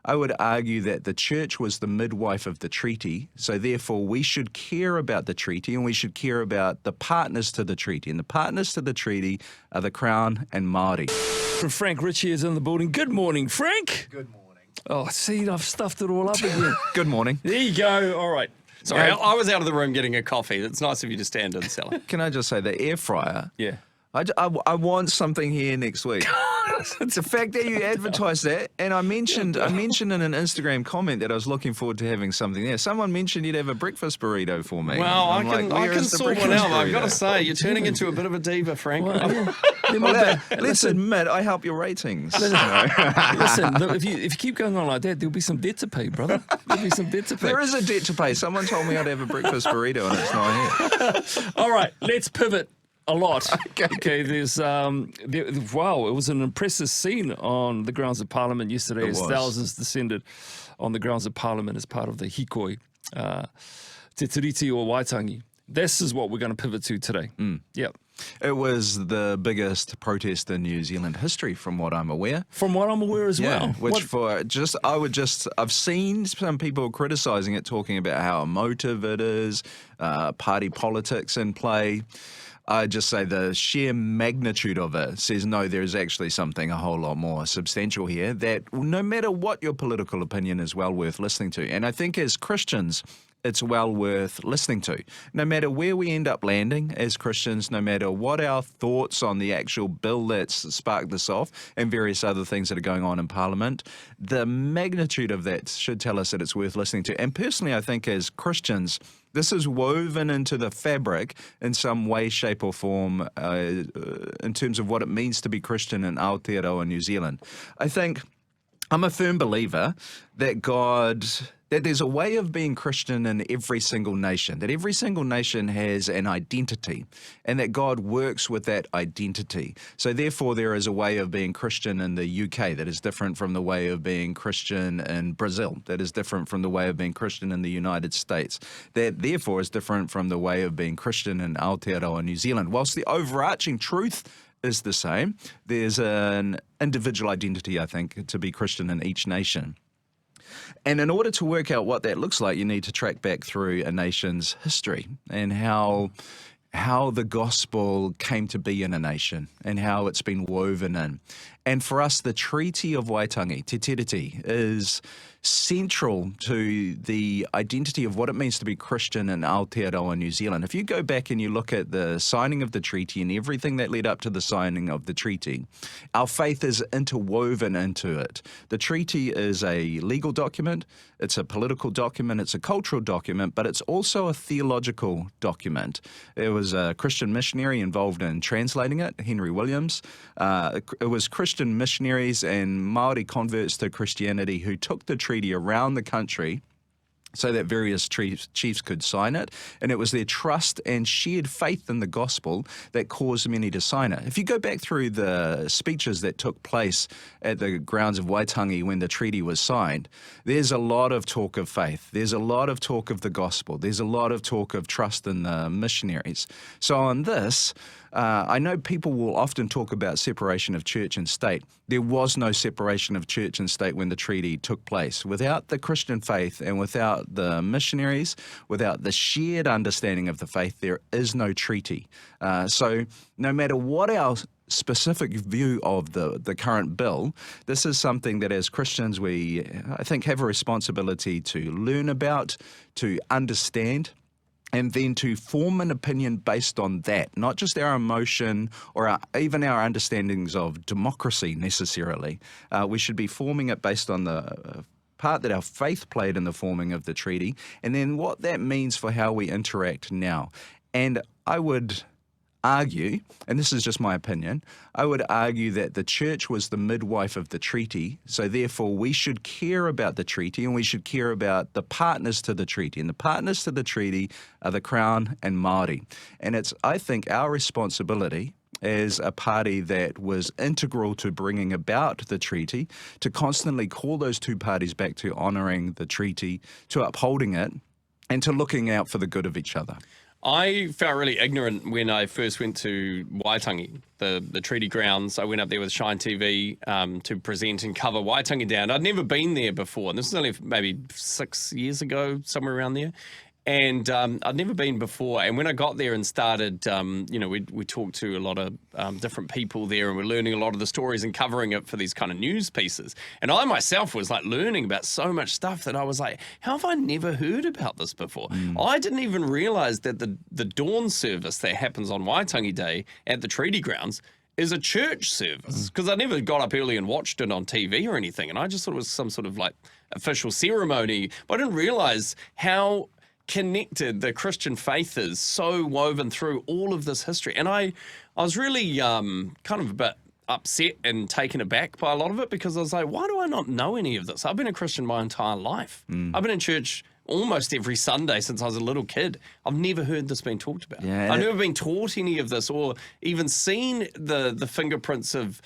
I would argue that the church was the midwife of the treaty, so therefore we should care about the treaty and we should care about the partners to the treaty. And the partners to the treaty are the Crown and Māori. Frank Ritchie is in the building. Good morning, Frank. Good morning. Oh, see, I've stuffed it all up again. Good morning. There you go. All right. Sorry, I was out of the room getting a coffee. It's nice of you to stand in, Sally. Can I just say the air fryer? Yeah. I want something here next week. It's the fact that you advertised that, and I mentioned in an Instagram comment that I was looking forward to having something there. Someone mentioned you'd have a breakfast burrito for me. Well, I "Where can is the sort one breakfast out. I've got to burrito?" say, you're turning into a bit of a diva, Frank. Let's admit, I help your ratings. Listen, look, if you keep going on like that, there'll be some debt to pay, brother. There'll be some debt to pay. There is a debt to pay. Someone told me I'd have a breakfast burrito, and it's not here. All right, let's pivot a lot. Okay, wow, it was an impressive scene on the grounds of Parliament yesterday as thousands descended on the grounds of Parliament as part of the hikoi, Te Tiriti or Waitangi. This is what we're going to pivot to today. Yep. It was the biggest protest in New Zealand history, from what I'm aware. From what I'm aware as well. I've seen some people criticising it, talking about how emotive it is, party politics in play. I just say the sheer magnitude of it says, no, there is actually something a whole lot more substantial here that no matter what your political opinion is well worth listening to. And I think as Christians, it's well worth listening to. No matter where we end up landing as Christians, no matter what our thoughts on the actual bill that's sparked this off and various other things that are going on in Parliament, the magnitude of that should tell us that it's worth listening to. And personally, I think as Christians, this is woven into the fabric in some way, shape or form in terms of what it means to be Christian in Aotearoa, New Zealand. I think I'm a firm believer that that there's a way of being Christian in every single nation, that every single nation has an identity, and that God works with that identity. So therefore, there is a way of being Christian in the UK that is different from the way of being Christian in Brazil, that is different from the way of being Christian in the United States, that therefore is different from the way of being Christian in Aotearoa, New Zealand. Whilst the overarching truth is the same, there's an individual identity, I think, to be Christian in each nation. And in order to work out what that looks like, you need to track back through a nation's history and how the gospel came to be in a nation and how it's been woven in. And for us, the Treaty of Waitangi, Te Tiriti, is central to the identity of what it means to be Christian in Aotearoa, New Zealand. If you go back and you look at the signing of the treaty and everything that led up to the signing of the treaty, our faith is interwoven into it. The treaty is a legal document, it's a political document, it's a cultural document, but it's also a theological document. There was a Christian missionary involved in translating it, Henry Williams. It was Christian missionaries and Māori converts to Christianity who took the treaty around the country so that various chiefs could sign it. And it was their trust and shared faith in the gospel that caused many to sign it. If you go back through the speeches that took place at the grounds of Waitangi when the treaty was signed, there's a lot of talk of faith. There's a lot of talk of the gospel. There's a lot of talk of trust in the missionaries. So on this, I know people will often talk about separation of church and state. There was no separation of church and state when the treaty took place. Without the Christian faith and without the missionaries, without the shared understanding of the faith, there is no treaty. So no matter what our specific view of the current bill, this is something that as Christians we, I think, have a responsibility to learn about, to understand, and then to form an opinion based on that, not just our emotion or even our understandings of democracy necessarily. We should be forming it based on the part that our faith played in the forming of the treaty, and then what that means for how we interact now. And I would argue, and this is just my opinion, I would argue that the church was the midwife of the treaty, so therefore we should care about the treaty and we should care about the partners to the treaty. And the partners to the treaty are the Crown and Māori. And it's, I think, our responsibility as a party that was integral to bringing about the treaty to constantly call those two parties back to honouring the treaty, to upholding it, and to looking out for the good of each other. I felt really ignorant when I first went to Waitangi, the treaty grounds. I went up there with Shine TV to present and cover Waitangi Down. I'd never been there before. This was only maybe 6 years ago, somewhere around there. And I'd never been before. And when I got there and started, we talked to a lot of different people there, and we're learning a lot of the stories and covering it for these kind of news pieces. And I myself was like learning about so much stuff that I was like, how have I never heard about this before? I didn't even realize that the dawn service that happens on Waitangi Day at the treaty grounds is a church service, because I never got up early and watched it on TV or anything. And I just thought it was some sort of like official ceremony, but I didn't realize how connected the Christian faith is, so woven through all of this history. And I was really kind of a bit upset and taken aback by a lot of it, because I was like, why do I not know any of this? I've been a Christian my entire life. I've been in church almost every Sunday since I was a little kid. I've never heard this being talked about. I've never been taught any of this, or even seen the fingerprints of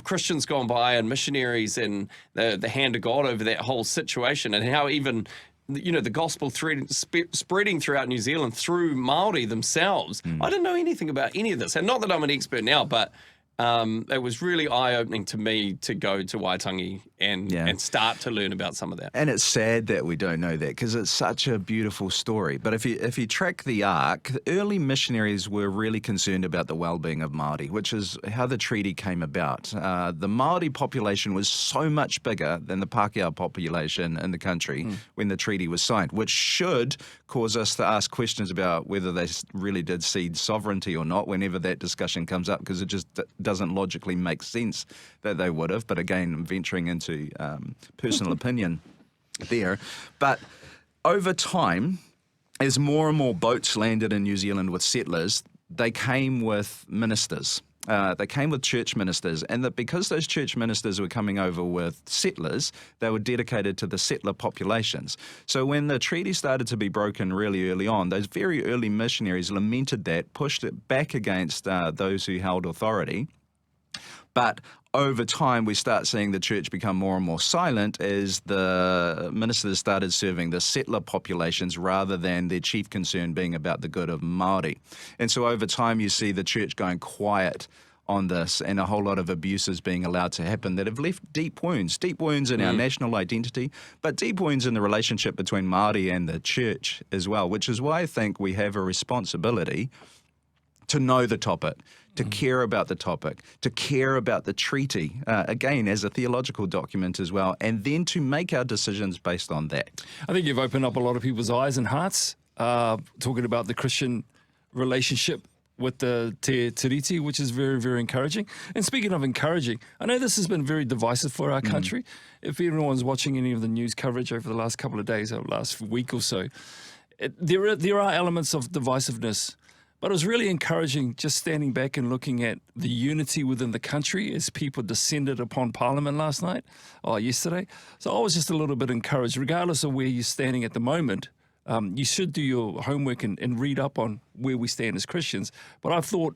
Christians gone by and missionaries and the hand of God over that whole situation, and how even the gospel spreading throughout New Zealand through Māori themselves. I didn't know anything about any of this. And not that I'm an expert now, but it was really eye-opening to me to go to Waitangi and start to learn about some of that. And it's sad that we don't know that, because it's such a beautiful story. But if you track the arc, the early missionaries were really concerned about the well-being of Māori, which is how the treaty came about. The Māori population was so much bigger than the Pākehā population in the country when the treaty was signed, which should cause us to ask questions about whether they really did cede sovereignty or not whenever that discussion comes up, because it just doesn't logically make sense that they would have. But again, I'm venturing into personal opinion there. But over time, as more and more boats landed in New Zealand with settlers, they came with ministers. They came with church ministers, and that because those church ministers were coming over with settlers, they were dedicated to the settler populations. So when the treaty started to be broken really early on, those very early missionaries lamented that, pushed it back against those who held authority. But over time, we start seeing the church become more and more silent as the ministers started serving the settler populations rather than their chief concern being about the good of Māori. And so over time, you see the church going quiet on this, and a whole lot of abuses being allowed to happen that have left deep wounds in our national identity, but deep wounds in the relationship between Māori and the church as well, which is why I think we have a responsibility to know the topic, to care about the topic, to care about the treaty, again, as a theological document as well, and then to make our decisions based on that. I think you've opened up a lot of people's eyes and hearts, talking about the Christian relationship with the Te Tiriti, which is very, very encouraging. And speaking of encouraging, I know this has been very divisive for our country. If anyone's watching any of the news coverage over the last couple of days, or last week or so, there are elements of divisiveness. But it was really encouraging just standing back and looking at the unity within the country as people descended upon Parliament yesterday. So I was just a little bit encouraged, regardless of where you're standing at the moment. You should do your homework and read up on where we stand as Christians. But I thought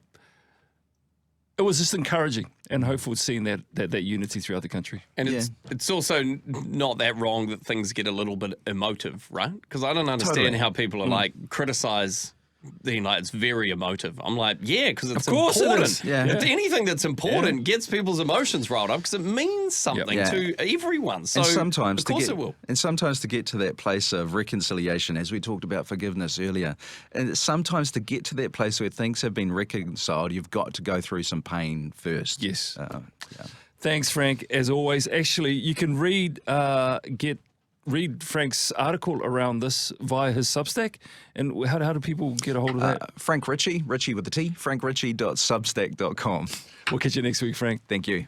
it was just encouraging and hopeful seeing that unity throughout the country. And it's also not that wrong that things get a little bit emotive, right? Because I don't understand how people are like criticize. It's very emotive. I'm like, because it's important. It is. It's anything that's important gets people's emotions riled up because it means something to everyone. So sometimes of course it will. And sometimes to get to that place of reconciliation, as we talked about forgiveness earlier, and sometimes to get to that place where things have been reconciled, you've got to go through some pain first. Yes. Thanks, Frank. As always, actually, you can read Frank's article around this via his Substack. And how do people get a hold of that? Frank Ritchie, Ritchie with the T, frankritchie.substack.com. We'll catch you next week, Frank. Thank you.